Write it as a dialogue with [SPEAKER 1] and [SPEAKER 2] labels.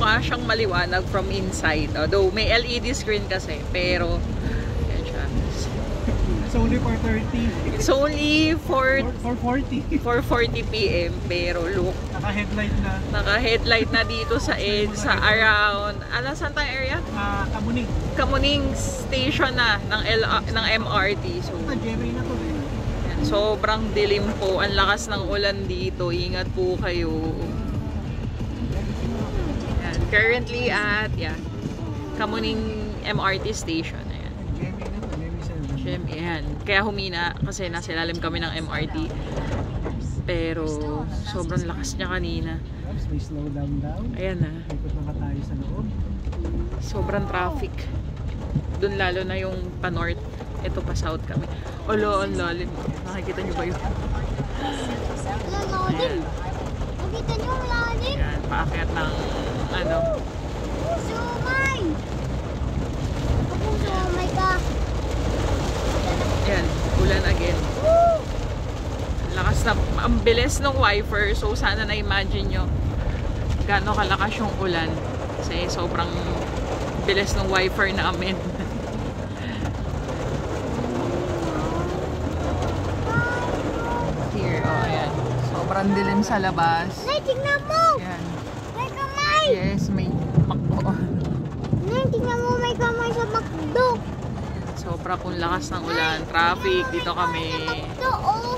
[SPEAKER 1] mukha siyang maliwanag from inside. Though may LED screen kasi, pero yan siya.
[SPEAKER 2] It's only for 30.
[SPEAKER 1] It's only for
[SPEAKER 2] 40.
[SPEAKER 1] 4:40 PM, pero look,
[SPEAKER 2] Naka-headlight na.
[SPEAKER 1] naka-headlight na dito sa edge, sa around, saan tayong area?
[SPEAKER 2] Kamuning.
[SPEAKER 1] Kamuning station na ng MRT. So,
[SPEAKER 2] Jerry na to eh.
[SPEAKER 1] yan, sobrang dilim po. Ang lakas ng ulan dito. Ingat po kayo. Yan, currently at Kamuning MRT station. Ayan.
[SPEAKER 2] Jerry na to.
[SPEAKER 1] Siyem, yan. Kaya humina kasi nasa ilalim kami ng MRT. Pero sobrang lakas niya kanina.
[SPEAKER 2] May slow down daw.
[SPEAKER 1] Ayan na.
[SPEAKER 2] Ikot na tayo sa loob.
[SPEAKER 1] Sobrang traffic. Doon lalo na yung pa-north. Ito pa south kami. Olo, ang lalim. Nakikita niyo ba yun? Ayan.
[SPEAKER 3] Nakita niyo ang lalim?
[SPEAKER 1] Ayan, paakyat ng
[SPEAKER 3] Sumay! Sumay ka!
[SPEAKER 1] Ayan, ulan again. Ang lakas na, ang bilis ng wiper. So sana na-imagine nyo gaano kalakas yung ulan. Kasi sobrang bilis ng wiper namin. Here, ayan. Sobrang dilim sa labas.
[SPEAKER 3] Nay, tingnan mo!
[SPEAKER 1] Ayan.
[SPEAKER 3] May kamay!
[SPEAKER 1] Yes, may makbo.
[SPEAKER 3] Nay, tingnan mo, may kamay sa McDo!
[SPEAKER 1] Sobra pong lakas ng ulan. Traffic, dito kami.
[SPEAKER 3] McDo, oh!